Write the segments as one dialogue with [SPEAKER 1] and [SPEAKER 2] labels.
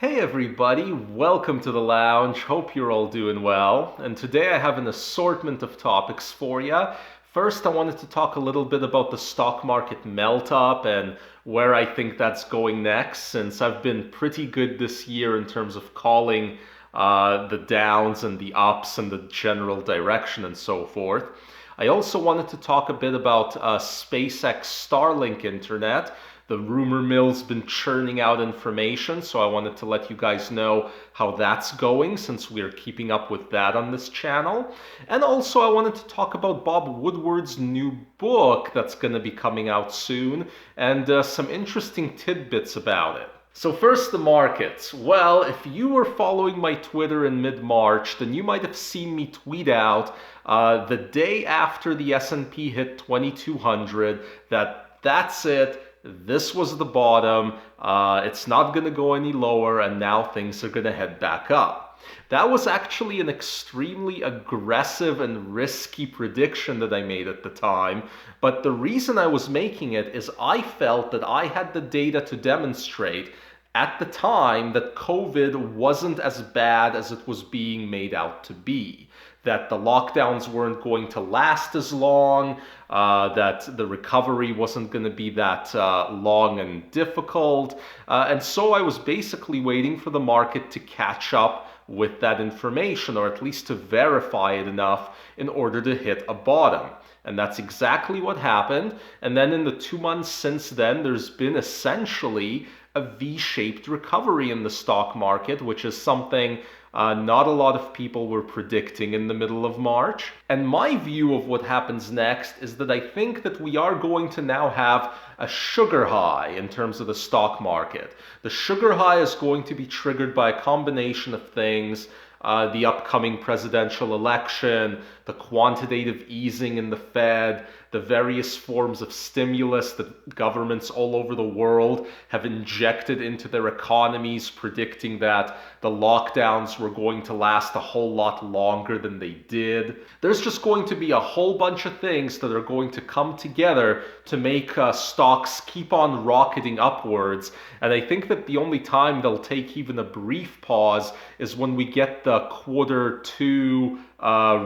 [SPEAKER 1] Hey everybody, welcome to the lounge. Hope you're all doing well. And today I have an assortment of topics for you. First, I wanted to talk a little bit about the stock market melt up and where I think that's going next, since I've been pretty good this year in terms of calling the downs and the ups and the general direction and so forth. I also wanted to talk a bit about SpaceX Starlink internet. The rumor mill's been churning out information, so I wanted to let you guys know how that's going since we're keeping up with that on this channel. And also I wanted to talk about Bob Woodward's new book that's going to be coming out soon and some interesting tidbits about it. So first, the markets. Well, if you were following my Twitter in mid-March, then you might have seen me tweet out the day after the S&P hit 2200 that's it. This was the bottom. It's not going to go any lower, and now things are going to head back up. That was actually an extremely aggressive and risky prediction that I made at the time, but the reason I was making it is I felt that I had the data to demonstrate at the time that COVID wasn't as bad as it was being made out to be, that the lockdowns weren't going to last as long, that the recovery wasn't going to be that long and difficult. And so I was basically waiting for the market to catch up with that information, or at least to verify it enough in order to hit a bottom. And that's exactly what happened. And then in the 2 months since then, there's been essentially a V-shaped recovery in the stock market, which is something not a lot of people were predicting in the middle of March. And my view of what happens next is that I think that we are going to now have a sugar high in terms of the stock market. The sugar high is going to be triggered by a combination of things. The upcoming presidential election, the quantitative easing in the Fed, the various forms of stimulus that governments all over the world have injected into their economies, predicting that the lockdowns were going to last a whole lot longer than they did. There's just going to be a whole bunch of things that are going to come together to make stocks keep on rocketing upwards. And I think that the only time they'll take even a brief pause is when we get the Q2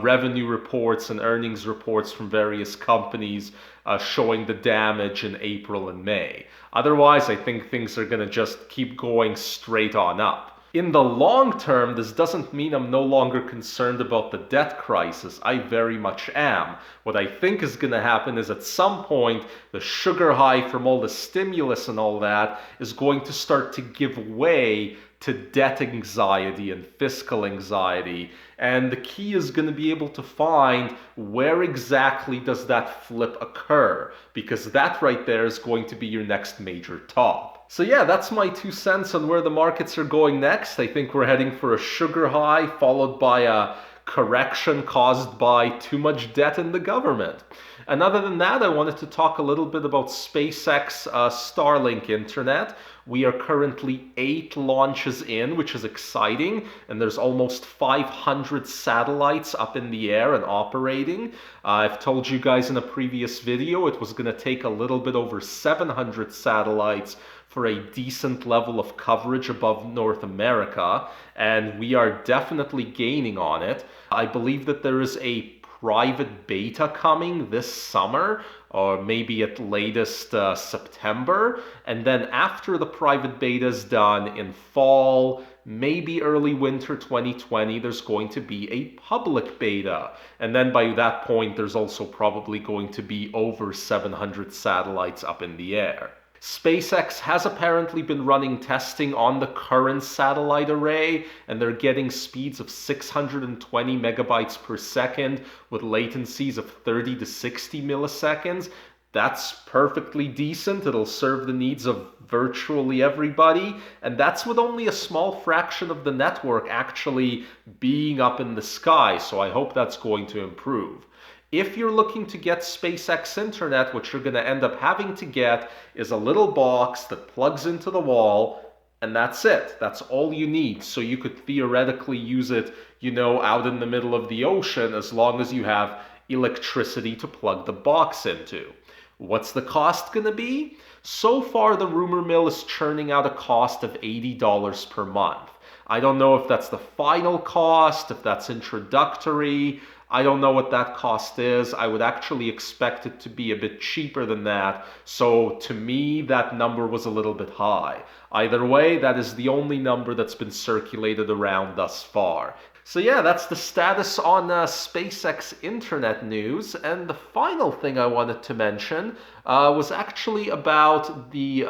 [SPEAKER 1] revenue reports and earnings reports from various companies showing the damage in April and May. Otherwise, I think things are going to just keep going straight on up. In the long term, this doesn't mean I'm no longer concerned about the debt crisis. I very much am. What I think is going to happen is at some point, the sugar high from all the stimulus and all that is going to start to give way to debt anxiety and fiscal anxiety. And the key is going to be able to find where exactly does that flip occur, because that right there is going to be your next major top. So yeah, that's my 2 cents on where the markets are going next. I think we're heading for a sugar high followed by a correction caused by too much debt in the government. And other than that, I wanted to talk a little bit about SpaceX Starlink internet. We are currently 8 launches in, which is exciting, and there's almost 500 satellites up in the air and operating. I've told you guys in a previous video it was going to take a little bit over 700 satellites for a decent level of coverage above North America, and we are definitely gaining on it. I believe that there is a private beta coming this summer, or maybe at latest September. And then after the private beta is done in fall, maybe early winter 2020, there's going to be a public beta. And then by that point, there's also probably going to be over 700 satellites up in the air. SpaceX has apparently been running testing on the current satellite array, and they're getting speeds of 620 megabytes per second with latencies of 30 to 60 milliseconds. That's perfectly decent. It'll serve the needs of virtually everybody, and that's with only a small fraction of the network actually being up in the sky, so I hope that's going to improve. If you're looking to get SpaceX internet, what you're going to end up having to get is a little box that plugs into the wall, and that's it. That's all you need. So you could theoretically use it, out in the middle of the ocean as long as you have electricity to plug the box into. What's the cost going to be? So far, the rumor mill is churning out a cost of $80 per month. I don't know if that's the final cost, if that's introductory. I don't know what that cost is. I would actually expect it to be a bit cheaper than that. So to me, that number was a little bit high. Either way, that is the only number that's been circulated around thus far. So yeah, that's the status on SpaceX internet news. And the final thing I wanted to mention was actually about the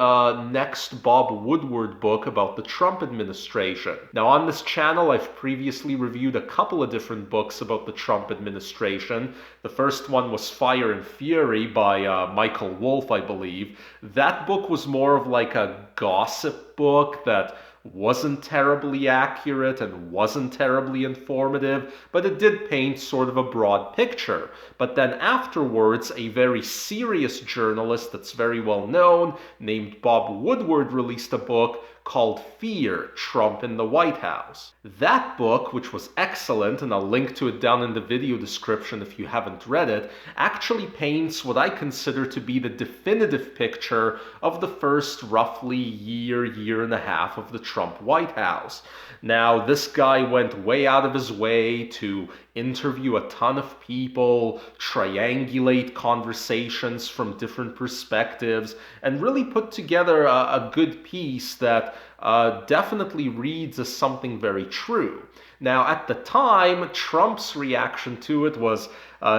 [SPEAKER 1] next Bob Woodward book about the Trump administration. Now on this channel, I've previously reviewed a couple of different books about the Trump administration. The first one was Fire and Fury by Michael Wolff, I believe. That book was more of like a gossip book that wasn't terribly accurate and wasn't terribly informative, but it did paint sort of a broad picture. But then afterwards, a very serious journalist that's very well known, named Bob Woodward, released a book called Fear, Trump in the White House. That book, which was excellent, and I'll link to it down in the video description if you haven't read it, actually paints what I consider to be the definitive picture of the first roughly year and a half of the Trump White House. Now, this guy went way out of his way to interview a ton of people, triangulate conversations from different perspectives, and really put together a good piece that definitely reads as something very true. Now, at the time, Trump's reaction to it was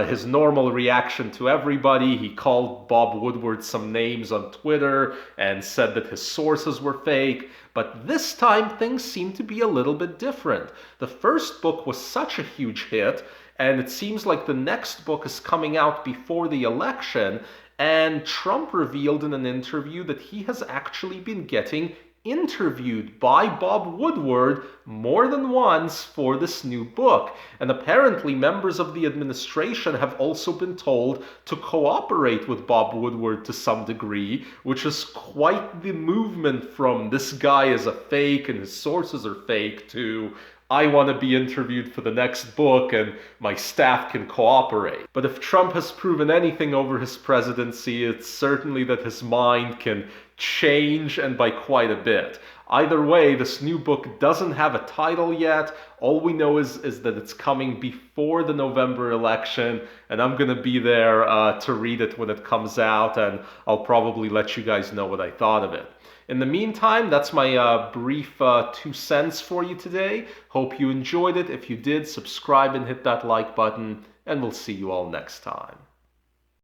[SPEAKER 1] his normal reaction to everybody. He called Bob Woodward some names on Twitter and said that his sources were fake. But this time, things seem to be a little bit different. The first book was such a huge hit, and it seems like the next book is coming out before the election, and Trump revealed in an interview that he has actually been getting interviewed by Bob Woodward more than once for this new book. And apparently members of the administration have also been told to cooperate with Bob Woodward to some degree, which is quite the movement from this guy is a fake and his sources are fake to I want to be interviewed for the next book and my staff can cooperate. But if Trump has proven anything over his presidency, it's certainly that his mind can change, and by quite a bit. Either way, this new book doesn't have a title yet. All we know is that it's coming before the November election, and I'm going to be there to read it when it comes out, and I'll probably let you guys know what I thought of it. In the meantime, that's my brief 2 cents for you today. Hope you enjoyed it. If you did, subscribe and hit that like button, and we'll see you all next time.